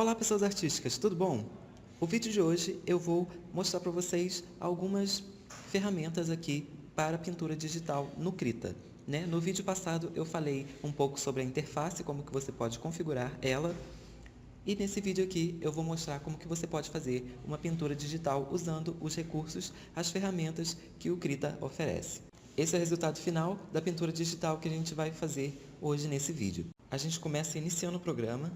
Olá pessoas artísticas, tudo bom? O vídeo de hoje eu vou mostrar para vocês algumas ferramentas aqui para pintura digital no Krita. No vídeo passado eu falei um pouco sobre a interface, como que você pode configurar ela. E nesse vídeo aqui eu vou mostrar como que você pode fazer uma pintura digital usando os recursos, as ferramentas que o Krita oferece. Esse é o resultado final da pintura digital que a gente vai fazer hoje nesse vídeo. A gente começa iniciando o programa.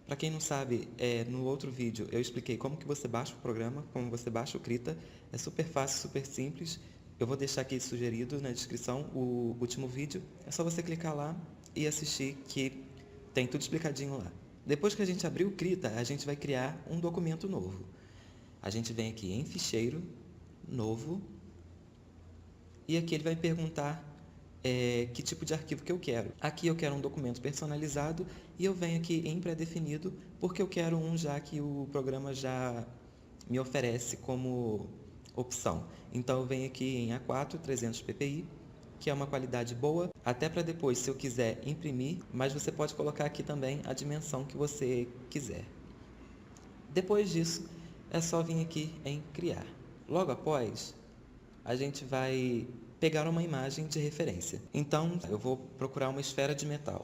Para quem não sabe, no outro vídeo eu expliquei como que você baixa o programa, como você baixa o Krita. É super fácil, super simples. Eu vou deixar aqui sugerido na descrição o último vídeo. É só você clicar lá e assistir que tem tudo explicadinho lá. Depois que a gente abrir o Krita, a gente vai criar um documento novo. A gente vem aqui em Ficheiro, Novo, e aqui ele vai perguntar que tipo de arquivo que eu quero. Aqui eu quero um documento personalizado e eu venho aqui em pré-definido porque eu quero um já que o programa já me oferece como opção. Então eu venho aqui em A4 300 ppi, que é uma qualidade boa, até para depois se eu quiser imprimir, mas você pode colocar aqui também a dimensão que você quiser. Depois disso, é só vir aqui em criar. Logo após, a gente vai pegar uma imagem de referência. Então, eu vou procurar uma esfera de metal.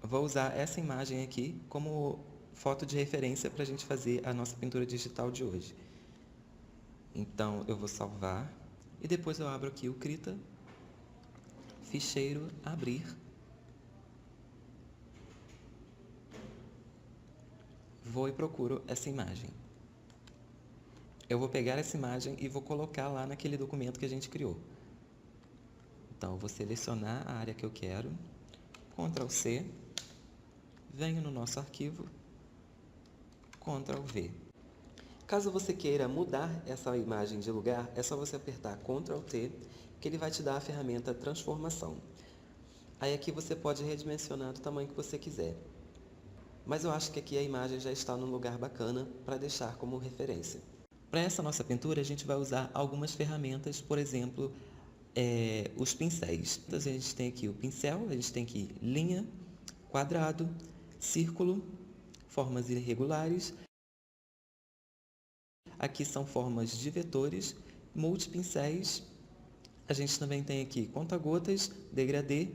Vou usar essa imagem aqui como foto de referência para a gente fazer a nossa pintura digital de hoje. Então, eu vou salvar e depois eu abro aqui o Krita, Ficheiro, Abrir. Vou e procuro essa imagem. Eu vou pegar essa imagem e vou colocar lá naquele documento que a gente criou. Então, eu vou selecionar a área que eu quero, Ctrl C, venho no nosso arquivo, Ctrl V. Caso você queira mudar essa imagem de lugar, é só você apertar Ctrl T, que ele vai te dar a ferramenta Transformação. Aí aqui você pode redimensionar do tamanho que você quiser. Mas eu acho que aqui a imagem já está num lugar bacana para deixar como referência. Para essa nossa pintura, a gente vai usar algumas ferramentas, por exemplo, os pincéis. Então, a gente tem aqui o pincel, a gente tem aqui linha, quadrado, círculo, formas irregulares. Aqui são formas de vetores, multipincéis. A gente também tem aqui conta-gotas, degradê,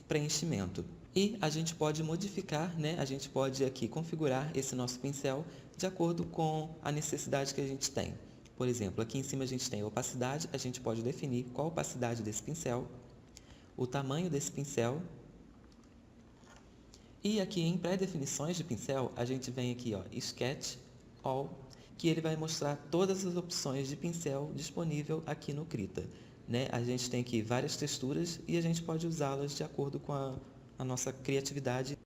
preenchimento. E a gente pode modificar, a gente pode aqui configurar esse nosso pincel de acordo com a necessidade que a gente tem. Por exemplo, aqui em cima a gente tem a opacidade, a gente pode definir qual a opacidade desse pincel, o tamanho desse pincel. E aqui em pré-definições de pincel, a gente vem aqui, Sketch All, que ele vai mostrar todas as opções de pincel disponível aqui no Krita. A gente tem aqui várias texturas e a gente pode usá-las de acordo com a nossa criatividade.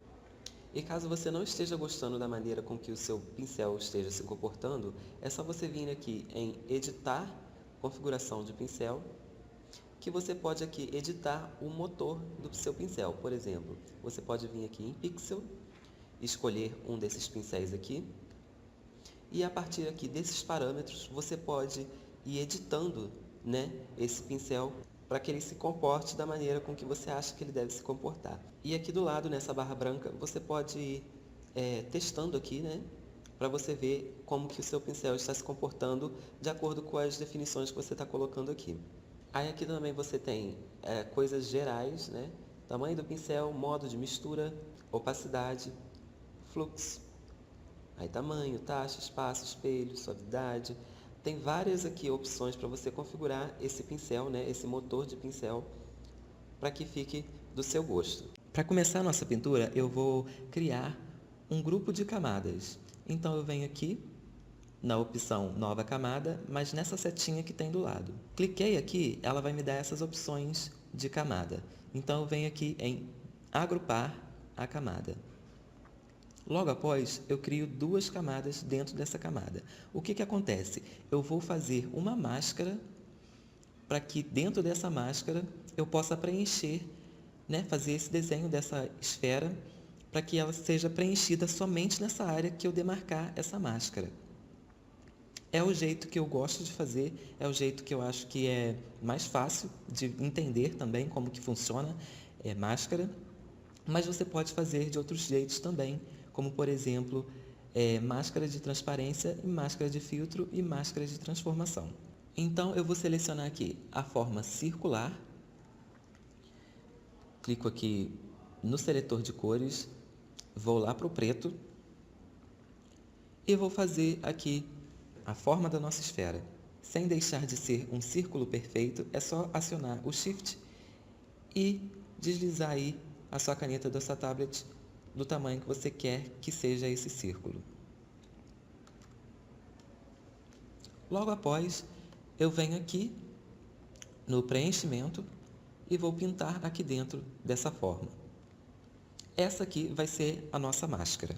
E caso você não esteja gostando da maneira com que o seu pincel esteja se comportando, é só você vir aqui em Editar, Configuração de Pincel, que você pode aqui editar o motor do seu pincel. Por exemplo, você pode vir aqui em Pixel, escolher um desses pincéis aqui, e a partir aqui desses parâmetros você pode ir editando esse pincel para que ele se comporte da maneira com que você acha que ele deve se comportar. E aqui do lado, nessa barra branca, você pode ir testando aqui, para você ver como que o seu pincel está se comportando de acordo com as definições que você está colocando aqui. Aí aqui também você tem coisas gerais, tamanho do pincel, modo de mistura, opacidade, fluxo, aí tamanho, taxa, espaço, espelho, suavidade. Tem várias aqui opções para você configurar esse pincel, esse motor de pincel, para que fique do seu gosto. Para começar a nossa pintura, eu vou criar um grupo de camadas. Então eu venho aqui na opção Nova Camada, mas nessa setinha que tem do lado. Cliquei aqui, ela vai me dar essas opções de camada. Então eu venho aqui em Agrupar a camada. Logo após, eu crio duas camadas dentro dessa camada. O que acontece? Eu vou fazer uma máscara para que dentro dessa máscara eu possa preencher, fazer esse desenho dessa esfera para que ela seja preenchida somente nessa área que eu demarcar essa máscara. É o jeito que eu gosto de fazer, é o jeito que eu acho que é mais fácil de entender também como que funciona máscara, mas você pode fazer de outros jeitos também, como por exemplo, máscara de transparência, e máscara de filtro e máscara de transformação. Então eu vou selecionar aqui a forma circular, clico aqui no seletor de cores, vou lá para o preto e vou fazer aqui a forma da nossa esfera. Sem deixar de ser um círculo perfeito, é só acionar o Shift e deslizar aí a sua caneta da sua tablet do tamanho que você quer que seja esse círculo. Logo após, eu venho aqui no preenchimento e vou pintar aqui dentro dessa forma. Essa aqui vai ser a nossa máscara.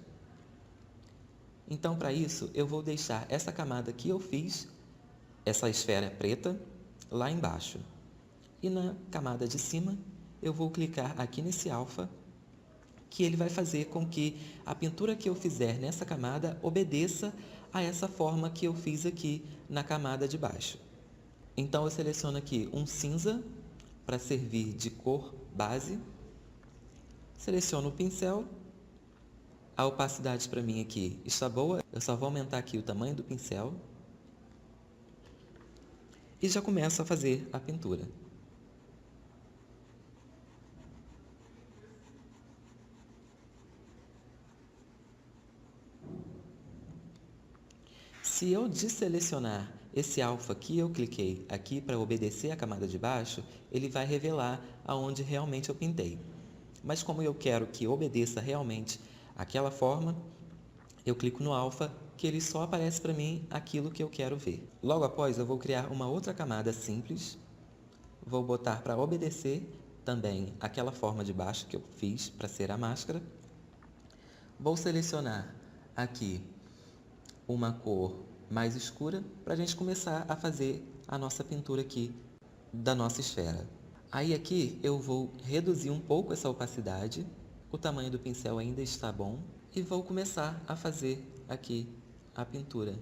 Então, para isso, eu vou deixar essa camada que eu fiz, essa esfera preta, lá embaixo. E na camada de cima, eu vou clicar aqui nesse alfa, que ele vai fazer com que a pintura que eu fizer nessa camada obedeça a essa forma que eu fiz aqui na camada de baixo. Então, eu seleciono aqui um cinza para servir de cor base. Seleciono o pincel. A opacidade para mim aqui está boa. Eu só vou aumentar aqui o tamanho do pincel. E já começo a fazer a pintura. Se eu desselecionar esse alfa que eu cliquei aqui para obedecer a camada de baixo, ele vai revelar aonde realmente eu pintei. Mas como eu quero que obedeça realmente aquela forma, eu clico no alfa, que ele só aparece para mim aquilo que eu quero ver. Logo após, eu vou criar uma outra camada simples, vou botar para obedecer também aquela forma de baixo que eu fiz para ser a máscara. Vou selecionar aqui uma cor mais escura para a gente começar a fazer a nossa pintura aqui da nossa esfera. Aí aqui eu vou reduzir um pouco essa opacidade, o tamanho do pincel ainda está bom e vou começar a fazer aqui a pintura.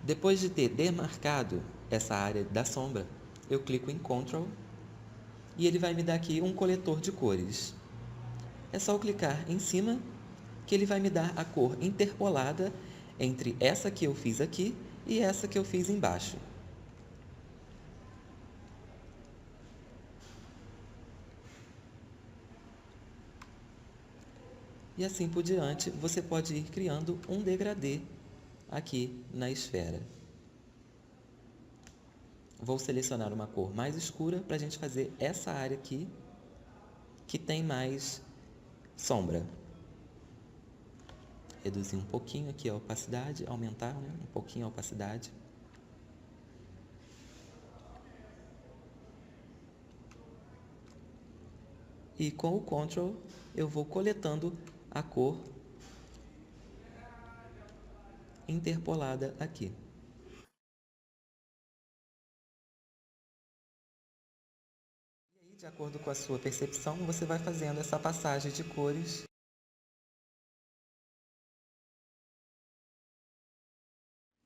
Depois de ter demarcado essa área da sombra, eu clico em Ctrl e ele vai me dar aqui um coletor de cores. É só eu clicar em cima que ele vai me dar a cor interpolada entre essa que eu fiz aqui e essa que eu fiz embaixo. E assim por diante, você pode ir criando um degradê aqui na esfera. Vou selecionar uma cor mais escura para a gente fazer essa área aqui, que tem mais sombra. Reduzir um pouquinho aqui a opacidade, aumentar um pouquinho a opacidade. E com o Ctrl, eu vou coletando a cor interpolada aqui. E aí, de acordo com a sua percepção, você vai fazendo essa passagem de cores.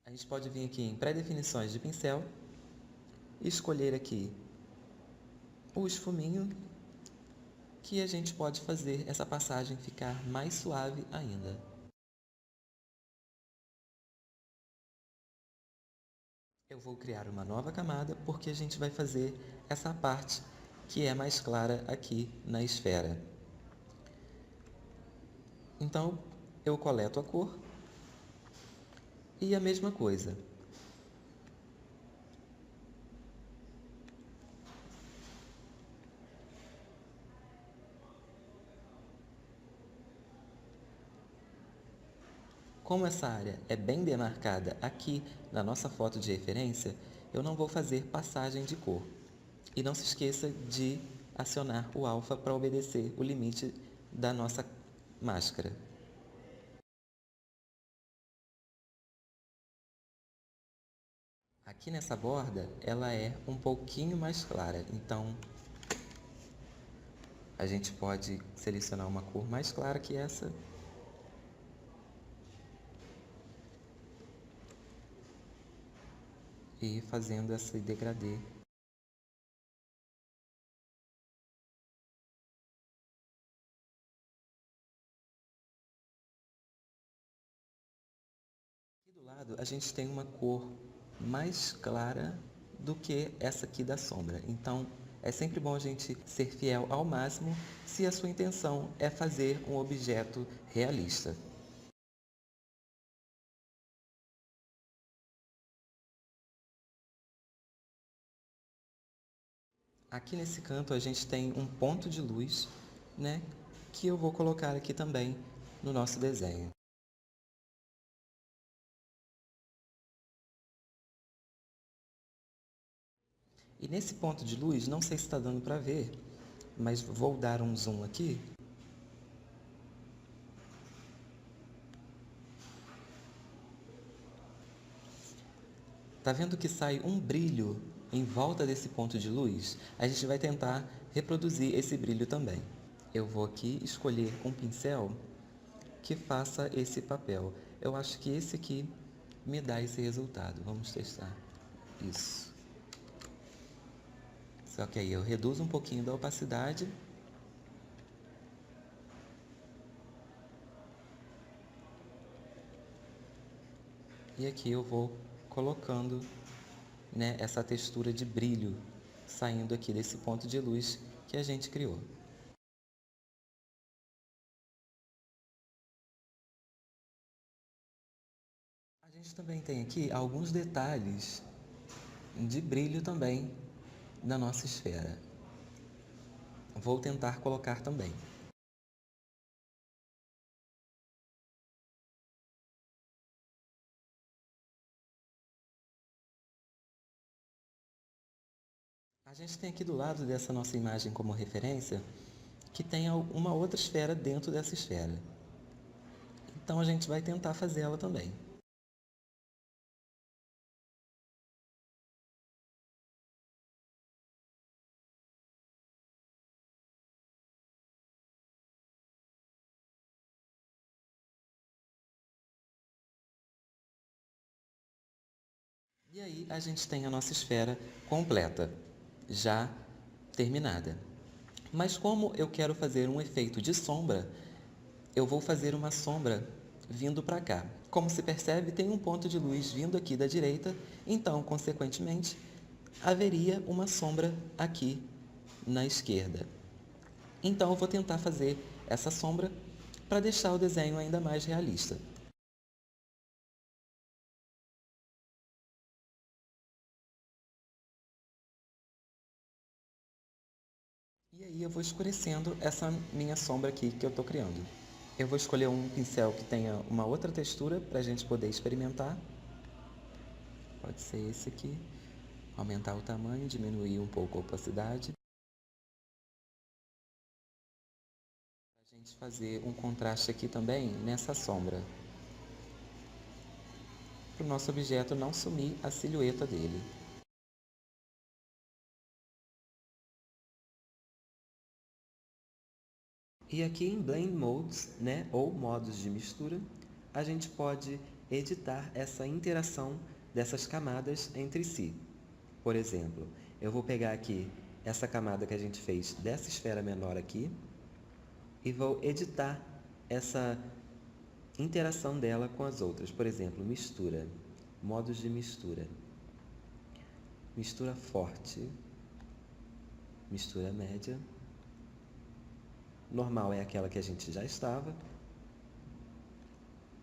A gente pode vir aqui em pré-definições de pincel e escolher aqui o esfuminho, que a gente pode fazer essa passagem ficar mais suave ainda. Eu vou criar uma nova camada porque a gente vai fazer essa parte que é mais clara aqui na esfera. Então, eu coleto a cor e a mesma coisa. Como essa área é bem demarcada aqui na nossa foto de referência, eu não vou fazer passagem de cor. E não se esqueça de acionar o alfa para obedecer o limite da nossa máscara. Aqui Aqui nessa borda, ela é um pouquinho mais clara, então a gente pode selecionar uma cor mais clara que essa. E ir fazendo esse degradê. Aqui do lado, a gente tem uma cor mais clara do que essa aqui da sombra. Então, é sempre bom a gente ser fiel ao máximo se a sua intenção é fazer um objeto realista. Aqui nesse canto a gente tem um ponto de luz, né, que eu vou colocar aqui também no nosso desenho. E nesse ponto de luz, não sei se está dando para ver, mas vou dar um zoom aqui. Tá vendo que sai um brilho em volta desse ponto de luz? A gente vai tentar reproduzir esse brilho também. Eu vou aqui escolher um pincel que faça esse papel. Eu acho que esse aqui me dá esse resultado. Vamos testar. Isso. Só que aí eu reduzo um pouquinho da opacidade. E aqui eu vou colocando, né, essa textura de brilho saindo aqui desse ponto de luz que a gente criou. A gente também tem aqui alguns detalhes de brilho também na nossa esfera. Vou tentar colocar também. A gente tem aqui do lado dessa nossa imagem como referência que tem uma outra esfera dentro dessa esfera. Então a gente vai tentar fazer ela também. E aí a gente tem a nossa esfera completa, já terminada. Mas como eu quero fazer um efeito de sombra, eu vou fazer uma sombra vindo para cá. Como se percebe, tem um ponto de luz vindo aqui da direita, então, consequentemente, haveria uma sombra aqui na esquerda. Então, eu vou tentar fazer essa sombra para deixar o desenho ainda mais realista. E aí eu vou escurecendo essa minha sombra aqui que eu estou criando. Eu vou escolher um pincel que tenha uma outra textura para a gente poder experimentar. Pode ser esse aqui. Aumentar o tamanho, diminuir um pouco a opacidade. A gente fazer um contraste aqui também nessa sombra. Para o nosso objeto não sumir a silhueta dele. E aqui em Blend Modes, né, ou modos de mistura, a gente pode editar essa interação dessas camadas entre si. Por exemplo, eu vou pegar aqui essa camada que a gente fez dessa esfera menor aqui e vou editar essa interação dela com as outras. Por exemplo, mistura, modos de mistura, mistura forte, mistura média, normal é aquela que a gente já estava,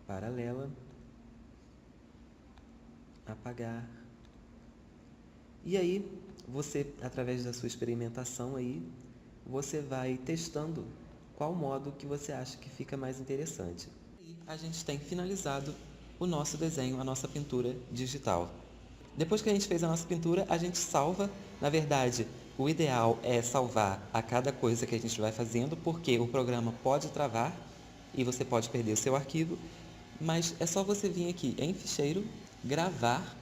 paralela, apagar. E aí, você, através da sua experimentação aí, você vai testando qual modo que você acha que fica mais interessante. E a gente tem finalizado o nosso desenho, a nossa pintura digital. Depois que a gente fez a nossa pintura, a gente salva. Na verdade, o ideal é salvar a cada coisa que a gente vai fazendo, porque o programa pode travar e você pode perder o seu arquivo, mas é só você vir aqui em ficheiro, gravar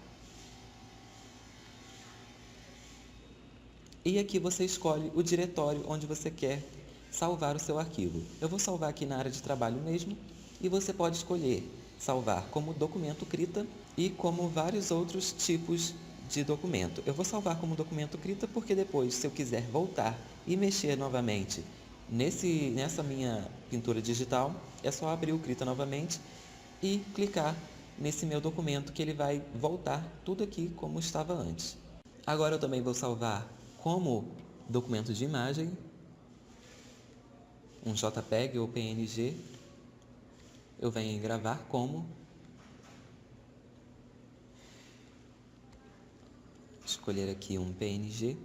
E aqui você escolhe o diretório onde você quer salvar o seu arquivo. Eu vou salvar aqui na área de trabalho mesmo, e você pode escolher salvar como documento CRITA e como vários outros tipos de documento. Eu vou salvar como documento CRITA porque depois, se eu quiser voltar e mexer novamente nessa minha pintura digital, é só abrir o CRITA novamente e clicar nesse meu documento que ele vai voltar tudo aqui como estava antes. Agora eu também vou salvar como documento de imagem, um JPEG ou PNG. Eu venho em gravar como, escolher aqui um PNG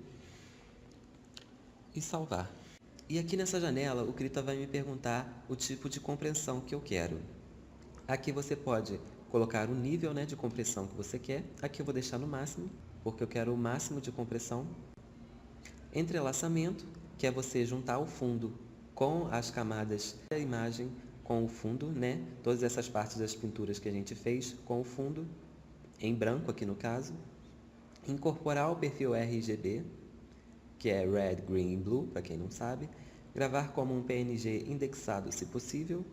e salvar. E aqui nessa janela o Krita vai me perguntar o tipo de compressão que eu quero. Aqui você pode colocar o nível, de compressão que você quer. Aqui eu vou deixar no máximo, porque eu quero o máximo de compressão. Entrelaçamento, que é você juntar o fundo com as camadas da imagem com o fundo, Todas essas partes das pinturas que a gente fez com o fundo, em branco aqui no caso. Incorporar o perfil RGB, que é Red, Green e Blue, para quem não sabe. Gravar como um PNG indexado, se possível.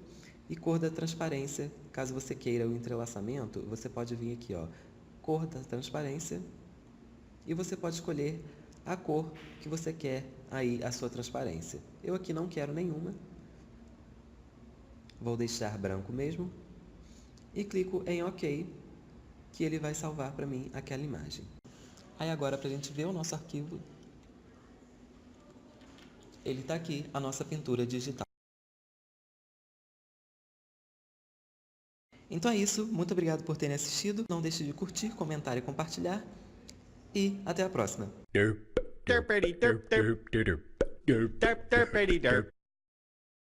E cor da transparência, caso você queira o entrelaçamento, você pode vir aqui, cor da transparência, e você pode escolher a cor que você quer aí a sua transparência. Eu aqui não quero nenhuma, vou deixar branco mesmo, e clico em OK, que ele vai salvar para mim aquela imagem. Aí agora, para a gente ver o nosso arquivo, ele está aqui, a nossa pintura digital. Então é isso, muito obrigado por terem assistido, não deixe de curtir, comentar e compartilhar, e até a próxima!